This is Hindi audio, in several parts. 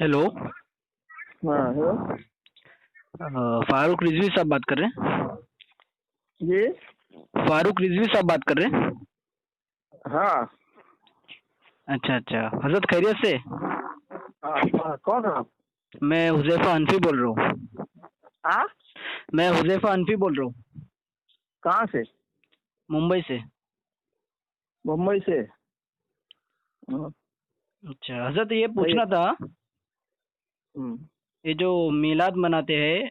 हेलो। हाँ हेलो। फारूक रिजवी साहब बात कर रहे हैं? जी। फारूक रिजवी साहब बात कर रहे हैं? हाँ अच्छा अच्छा, हजरत खैरियत से? हाँ, कौन है आप? मैं हुजैफा अनफी बोल रहा हूँ। हाँ, मैं हुजैफा अनफी बोल रहा हूँ, कहाँ से? मुंबई से। मुंबई से। हाँ, अच्छा हजरत, ये सही है। पूछना था, हम्म, ये जो मीलाद मनाते हैं,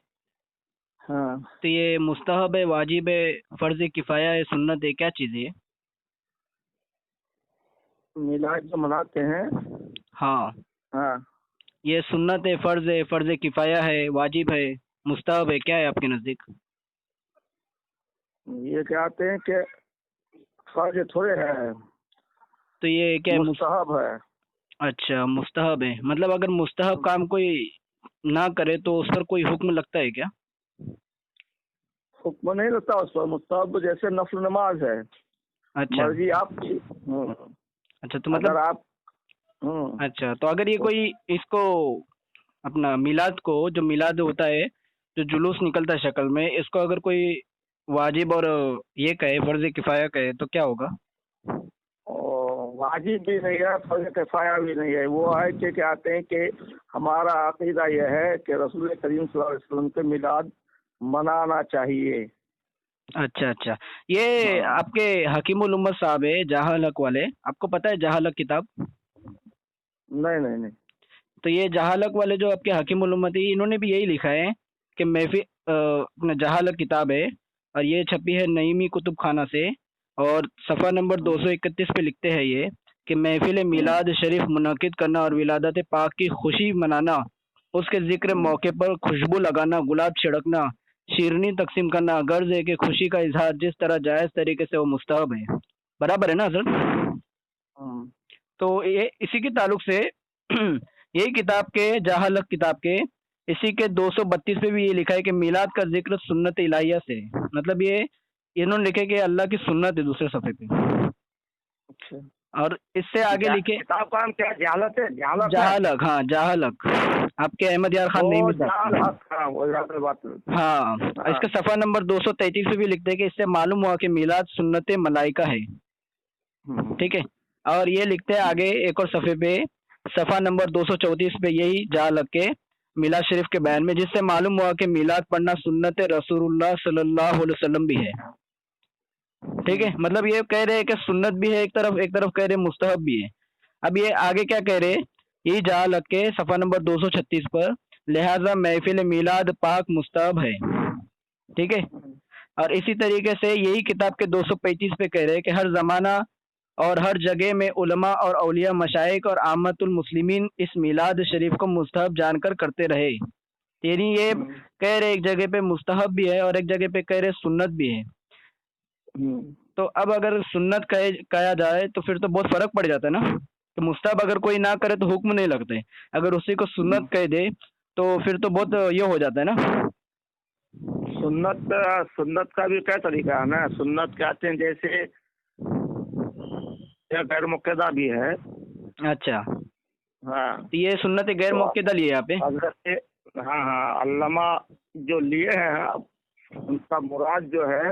हाँ, तो ये मुस्तहब है, वाजिब है, फर्ज किफ़ाया है, सुन्नत है, क्या चीज़ है ये? मिलाद जो मनाते हैं। हाँ, हाँ, ये सुन्नत है, फर्ज किफ़ाया है, वाजिब है, मुस्तहब है, क्या है आपके नज़दीक? ये कहते हैं कि फर्ज थोड़े है, तो ये क्या है, मुस्तहब है। अच्छा मुस्तहब है, मतलब अगर मुस्तहब काम कोई ना करे तो उस पर कोई हुक्म लगता है क्या? हुक्म नहीं लगता उस पर, मुस्तहब जैसे नफल नमाज है। अच्छा मर्जी आपकी। अच्छा, तो अगर मतलब आप। हम्म, अच्छा, तो अगर ये तो कोई इसको अपना मिलाद को, जो मिलाद होता है, जो जुलूस निकलता है शक्ल में, इसको अगर कोई वाजिब और ये कहे, फर्ज किफाया कहे, तो क्या होगा? वाजिब भी नहीं है, फर्ज किफाया भी नहीं है। वो है कि कहते हैं कि हमारा अकीदा यह है कि रसूल करीम सल्लल्लाहु अलैहि वसल्लम के मिलाद मनाना चाहिए। अच्छा अच्छा, ये हाँ, आपके हकीमुल उम्मत साहब है, जहाल हक वाले, आपको पता है जहाल हक किताब? नहीं नहीं नहीं। तो ये जहाल हक वाले जो आपके हकीमुल उम्मत है, इन्होंने भी यही लिखा है कि महफिल, अपना जहाल हक किताब है, और ये छपी है नईमी कुतुब खाना से, और सफ़ा नंबर 231 पे लिखते हैं ये कि महफिल हम्म, मिलाद शरीफ मुनक़िद करना और विलादत पाक की खुशी मनाना, उसके ज़िक्र हम्म, मौके पर खुशबू लगाना, गुलाब छिड़कना, शीरनी तकसीम करना, गर्ज है कि खुशी का इजहार जिस तरह जायज़ तरीके से वो मुस्तहब है। बराबर है ना सर? हम्म, तो ये इसी के ताल्लुक से यही किताब के, जहालक किताब के, इसी के 232 पे भी ये लिखा है कि मीलाद का जिक्र सुन्नत इलाहिया से है। मतलब ये इन्होंने लिखे कि अल्लाह की सुन्नत है दूसरे सफ़े पे। अच्छा। और इससे आगे लिखे किताब का नाम क्या, जहालत है? जहालत है। जहालक, हाँ जहालक, आपके अहमद यार खान वो नईमी जहाल साहब। हक, हाँ वो याद है बात। हाँ, हाँ। इसका सफ़ा नंबर 233 पे भी लिखते हैं कि इससे मालूम हुआ कि मीलाद सुन्नत मलाइका है। हम्म, ठीक है। और ये लिखते हैं आगे एक और सफ़े पे, सफ़ा नंबर 234 पे, यही जहाँ लग के मिलाद शरीफ के बयान में, जिससे मालूम हुआ कि मिलाद पढ़ना सुन्नत रसूलुल्लाह सल्लल्लाहु अलैहि वसल्लम भी है। ठीक है, हम्म, मतलब ये कह रहे हैं कि सुन्नत भी है एक तरफ कह रहे हैं मुस्तहब भी है। अब ये आगे क्या कह रहे हैं, यही जहाँ लग के सफ़ा नंबर 236 पर, लिहाजा महफिल मिलाद पाक मुस्तहब है। ठीक है। और इसी तरीके से यही किताब के 235 पे कह रहे हैं कि हर ज़माना और हर जगह में उलमा और औलिया मशाइख और आमतुल मुस्लिमीन इस मिलाद शरीफ को मुस्तहब जानकर करते रहे। यानी ये हम्म, कह रहे एक जगह पे मुस्तहब भी है और एक जगह पे कह रहे सुन्नत भी है। हम्म, तो अब अगर सुन्नत कहा जाए तो फिर तो बहुत फर्क पड़ जाता है ना। तो मुस्तहब अगर कोई ना करे तो हुक्म नहीं लगते, अगर उसी को सुन्नत हम्म। कह दे तो फिर तो बहुत ये हो जाता है ना। सुन्नत, सुन्नत का भी क्या तरीका है ना। सुन्नत कहते हैं जैसे या गैर मुक्तदा भी है। अच्छा, हाँ। तो ये सुन्नत गैर तो मुक्तदा लिए यहाँ पे? हजरत, हाँ हाँ, अल्लामा जो लिए हैं, उनका मुराद जो है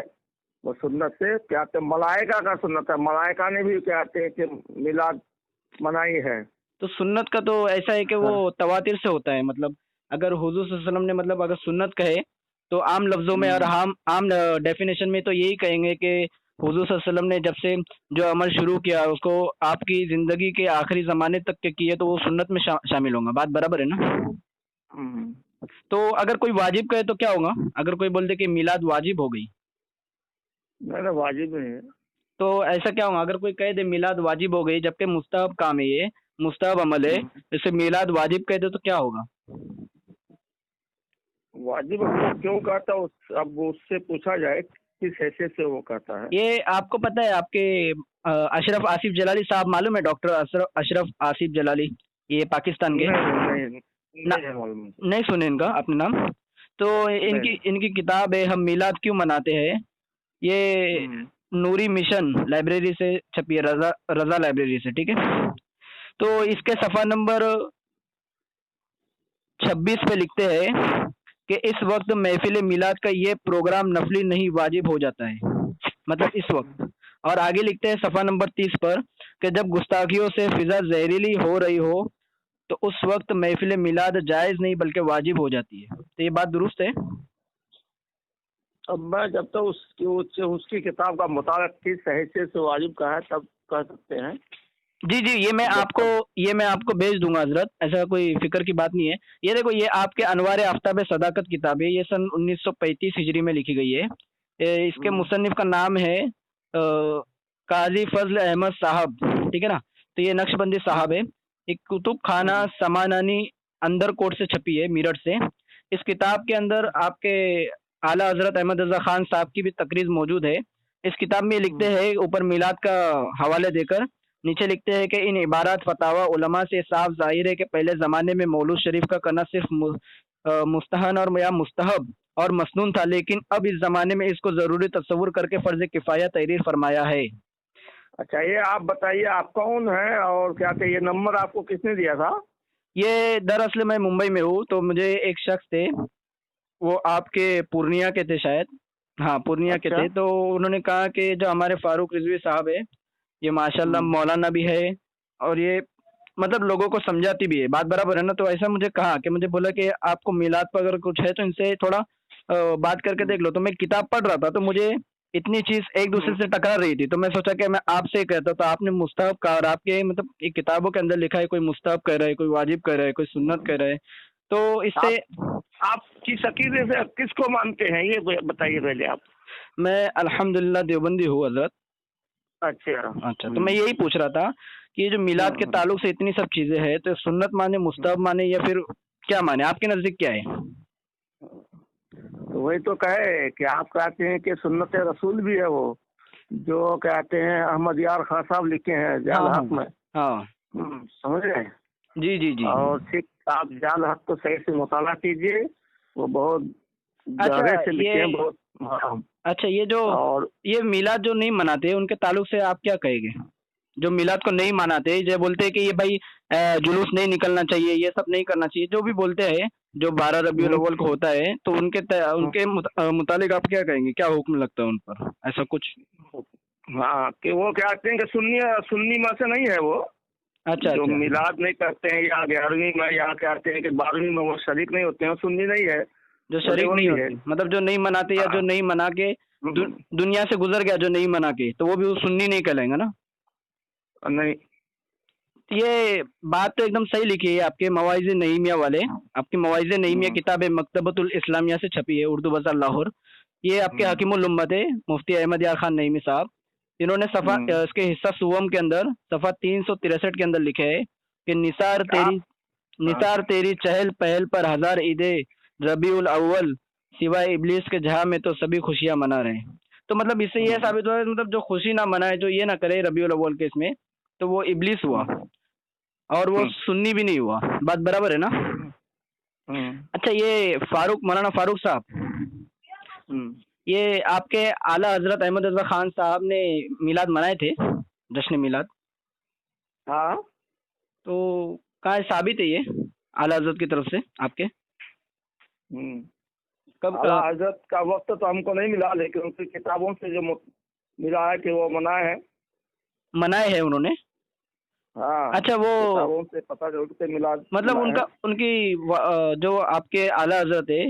वो सुन्नत से कहते हैं, मलाइका का सुन्नत है। मलाइका ने भी कहते हैं कि मिलाद मनाई है। तो सुन्नत का तो ऐसा है कि वो हाँ। तवातिर से होता है, मतलब अगर हुजूर सल्लल्लाहु अलैहि वसल्लम ने, मतलब अगर सुन्नत कहे तो आम लफ्ज़ों में और हम्म, आम डेफिनेशन में तो यही कहेंगे कि हुजूर सल्लल्लाहु अलैहि वसल्लम ने जब से जो अमल शुरू किया उसको आपकी ज़िंदगी के आखिरी ज़माने तक के किए, तो वो सुन्नत में शामिल होंगे। बात बराबर है ना? हम्म। तो अगर कोई वाजिब कहे तो क्या होगा? अगर कोई बोल दे कि मिलाद वाजिब हो गई, नहीं नहीं, वाजिब नहीं है। तो ऐसा क्या होगा? अगर कोई कह दे मिलाद वाजिब हो गई, जबकि मुस्तहब काम है, ये मुस्तहब अमल है, हम्म। जैसे मिलाद वाजिब कह दे तो क्या होगा? वाजिब अब वो क्यों कहता है अब उससे पूछा जाए किस हैसियत से वो कहता है। ये आपको पता है, आपके अशरफ आसिफ जलाली साहब मालूम है? डॉक्टर अशरफ अशरफ आसिफ जलाली, ये पाकिस्तान के नहीं नहीं नहीं, ना, नहीं है मालूम मुझे। नहीं सुने इनका अपने नाम? तो नहीं इनकी नहीं। इनकी किताब है हम मिलाद क्यों मनाते हैं, ये हम्म, नूरी मिशन लाइब्रेरी से छपी है, रजा रजा लाइब्रेरी से। ठीक है। तो इसके सफ़ा नंबर 26 पे लिखते हैं कि इस वक्त महफिल मिलाद का ये प्रोग्राम नफली नहीं वाजिब हो जाता है, मतलब इस वक्त। और आगे लिखते हैं सफ़ा नंबर 30 पर कि जब गुस्ताखियों से फिजा जहरीली हो रही हो तो उस वक्त महफिल मिलाद जायज़ नहीं बल्कि वाजिब हो जाती है। तो ये बात दुरुस्त है? अब मैं जब तक उसकी किताब का मुताबिक किस हैसियत से वाजिब का है तब कह सकते हैं। जी जी, जब तक ये मैं आपको भेज दूंगा हजरत, ऐसा कोई फिक्र की बात नहीं है। ये देखो, ये आपके अनवार आफ्ताब सदाकत किताब है, ये सन 1935 हिजरी में लिखी गई है। इसके हम्म, मुसन्निफ का नाम है काजी फजल अहमद साहब, ठीक है ना। तो ये नक्शबंदी साहब है। एक कुतुब खाना हम्म, समानानी अंदर कोट से छपी है, मेरठ से। इस किताब के अंदर आपके आला हजरत अहमद रजा खान साहब की भी तकरीर मौजूद है। इस किताब में लिखते हम्म, हैं, ऊपर मिलाद का हवाले देकर नीचे लिखते हैं कि इन इबारत फतावा उलमा से साफ जाहिर है कि पहले ज़माने में मौलूद शरीफ का करना सिर्फ मुस्तहन और या मुस्तहब और मसनून था, लेकिन अब इस ज़माने में इसको ज़रूरी तस्वुर करके फ़र्ज किफ़ाया तहरीर फरमाया है। अच्छा ये आप बताइए आप कौन है और क्या क्या ये नंबर आपको किसने दिया था? ये दरअसल मैं मुंबई में हूँ, तो मुझे एक शख्स थे, वो आपके पूर्णिया के थे शायद। हाँ, पूर्णिया के अच्छा। थे। तो उन्होंने कहा कि जो हमारे फारूक रिजवी साहब है, ये माशाल्लाह हम्म, मौलाना भी है और ये मतलब लोगों को समझाती भी है, बात बराबर है ना। तो ऐसा मुझे कहा कि मुझे बोला कि आपको मिलाद पर अगर कुछ है तो इनसे थोड़ा बात करके हम्म, देख लो। तो मैं किताब पढ़ रहा था, तो मुझे इतनी चीज एक दूसरे हम्म, से टकरा रही थी, तो मैं सोचा कि मैं आपसे कहता। तो आपने मुस्तहब कहा और आपके मतलब एक किताबों के अंदर लिखा है, कोई मुस्तहब कह रहा है, कोई वाजिब कह रहा है, कोई सुन्नत कह रहा है। तो इससे आप आप किस अकीदे से किसको मानते हैं ये बताइए पहले आप। मैं अल्हम्दुलिल्लाह देवबंदी हूँ हजरत। अच्छा। अच्छा, तो मैं यही पूछ रहा था कि ये जो मिलाद के हम्म, ताल्लुक से इतनी सब चीजें हैं, तो सुन्नत माने, मुस्तहब माने, या फिर क्या माने, आपके नजदीक क्या है? तो वही तो कहे कि आप कहते हैं कि सुन्नत रसूल भी है वो जो कहते हैं अहमद यार खान साहब लिखे हैं जाल हाँ हाँ हक में। हाँ। समझ रहे हैं। जी जी जी। और ठीक आप जाल हक को सही से मुताला कीजिए। वो बहुत अच्छा गहरे से लिखे ये हैं बहुत। हाँ। अच्छा ये जो और ये मिलाद जो नहीं मनाते उनके ताल्लुक से आप क्या कहेंगे? जो मिलाद को नहीं मनाते, जो बोलते हैं कि ये भाई जुलूस नहीं निकलना चाहिए, ये सब नहीं करना चाहिए, जो भी बोलते हैं, जो 12 रबीउल हम्म, अव्वल को होता है, तो उनके मुतालिक आप क्या कहेंगे? क्या हुक्म लगता है उन पर, ऐसा कुछ? हाँ कि वो कहते हैं कि सुन्नी सुन्नी में से नहीं है वो अच्छा जो अच्छा। मिलाद नहीं करते हैं या 11वीं में या कहते हैं कि 12वीं में वो शरीक नहीं होते हैं सुन्नी नहीं है। जो वो शरीक नहीं देवबंदी है। होते, मतलब जो नहीं मनाते या जो हाँ। नहीं मना के हम्म, दुनिया से गुजर गया, जो नहीं मना के, तो वो भी वो सुन्नी नहीं कहलाएंगे ना? नहीं। ये बात तो एकदम सही लिखी है आपके मवाइज़ नईमिया वाले। आपकी मवाइज़ नईमिया हम्म, किताब है, मकतबतुल इस्लामिया से छपी है, उर्दू बाज़ार लाहौर। ये आपके हम्म, हकीमुल उम्मत है, मुफ्ती अहमद यार खान नईमी साहब। इन्होंने हम्म। इसके हिस्सा सुवम के अंदर सफ़ा 363 के अंदर लिखे है कि आप हाँ। निसार तेरी चहल पहल पर हज़ार ईदे रबीउल अव्वल, सिवाय इब्लीस के जहाँ में तो सभी खुशियाँ मना रहे हैं। तो मतलब इससे ये हम्म, साबित हुआ है, मतलब जो खुशी ना मनाए, जो ये ना करे रबीउल अव्वल के इसमें, तो वो इब्लीस हुआ हम्म, और वो हम्म, सुन्नी भी नहीं हुआ। बात बराबर है ना? हम्म, हम्म, अच्छा, ये मौलाना फारूक साहब, हम्म। ये आपके आला हजरत अहमद रजा खान साहब ने मिलाद मनाए थे, जश्न मिलाद। हाँ। तो कहाँ साबित है ये आला हजरत की तरफ से आपके? कब आला हजरत का वक्त तो हमको नहीं मिला लेकिन उनकी किताबों से जो मिला है कि वो मनाए हैं। मनाए हैं उन्होंने? हाँ। अच्छा, वो किताबों से पता जरूर से मिला मतलब मिला है। जो आपके आला हजरत है,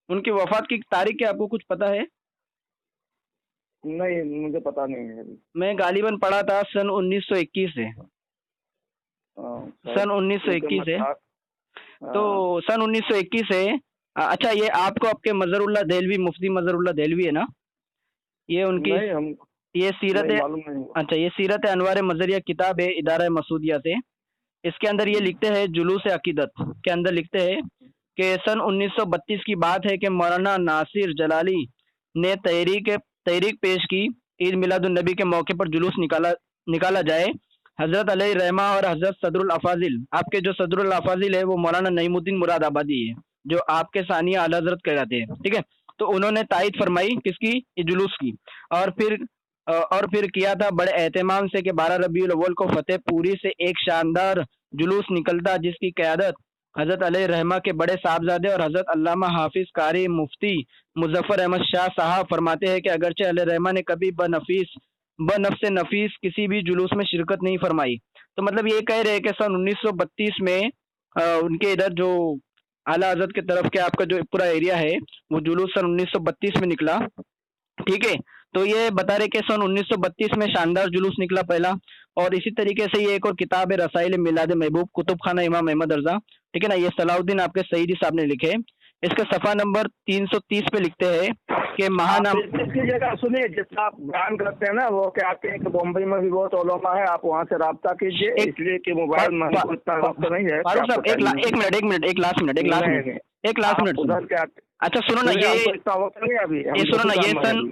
उनकी वफात की तारीख क्या आपको कुछ पता है? नहीं मुझे पता नहीं है अभी। मैं गालिबन पढ़ा था सन 1921 से। शायद सन क्योंकि मैं 1921 है। था। तो हाँ, सन 1921 है। अच्छा, ये आपको आपके मजहरुल्लाह देलवी, मुफ्ती मजहरुल्लाह देलवी है ना, ये उनकी नहीं हम ये सीरत नहीं है। मालूम नहीं हुआ। अच्छा, ये सीरत अनवार मजरिया किताब है इदारा मसूदिया से। इसके अंदर ये हम्म, लिखते हैं, जुलूस अकीदत के अंदर लिखते हैं कि सन 1932 की बात है कि मौलाना नासिर जलाली ने तहरीक पेश की, ईद मिलादुन नबी के मौके पर जुलूस निकाला जाए। हजरत अलैहि रहमा और हजरत सदरुल अफाजिल, आपके जो सदरुल अफाजिल है वो मौलाना नईमुद्दीन मुरादाबादी है, जो आपके सानिया आला हजरत कहलाते हैं, ठीक है। तो उन्होंने तायद फरमाई किसकी? ये जुलूस की। और फिर और फिर किया था बड़े एहतमाम से कि 12 रबीउल अव्वल को फतेहपुरी से एक शानदार जुलूस निकलता, जिसकी क़यादत हजरत अलैहि रहमा के बड़े साहबजादे और हजरत अल्लामा हाफिज कारी मुफ्ती मुजफ्फर अहमद शाह साहब फरमाते हैं कि अगरचे अलैहि रहमा ने कभी बनफ्स नफीस किसी भी जुलूस में शिरकत नहीं फरमाई। तो मतलब ये कह रहे हैं कि सन 1932 में उनके इधर जो आला हजरत की तरफ के आपका जो पूरा एरिया है वो जुलूस सन 1932 में निकला। ठीक है। तो ये बता रहे कि सन 1932 में शानदार जुलूस निकला पहला। और इसी तरीके से ये एक और किताब है रसाइल मिलाद महबूब कुतुब खाना इमाम अहमद रजा। ठीक है ना, ये सलाउद्दीन आपके सईदी साहब ने लिखे। इसका सफा नंबर 330 पे लिखते हैं कि आप महानाम। इसकी जगह सुनिए, जितना आप बयान करते हैं ना वो कहते हैं कि बम्बई में भी बहुत उलमा है, आप वहाँ से राब्ता कीजिए, इसलिए कि मोबाइल में हमको इतना वक्त नहीं है। फारूक साहब एक लास्ट मिनट उधर क्या? अच्छा सुनो ना, इतना वक्त नहीं अभी। ये सुनो ना,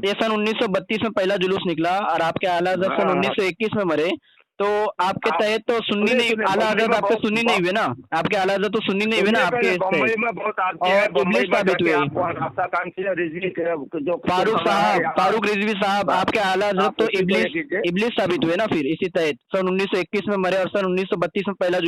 ये सन 1932 में पहला जुलूस निकला और आपके आला हज़रत सन 1921 में मरे। तो आपके तहत तो सुन्नी नहीं, आला हज़रत आपके सुन्नी नहीं हुए ना, आपके आला हज़रत तो सुन्नी नहीं हुए ना आपके बम्बई में बहुत और इब्लिस साबित हुए। फारूक रिजवी साहब आपके आला हज़रत तो इब्लिस साबित हुए ना फिर इसी तहत सन 1921 में मरे और सन 1932 में पहला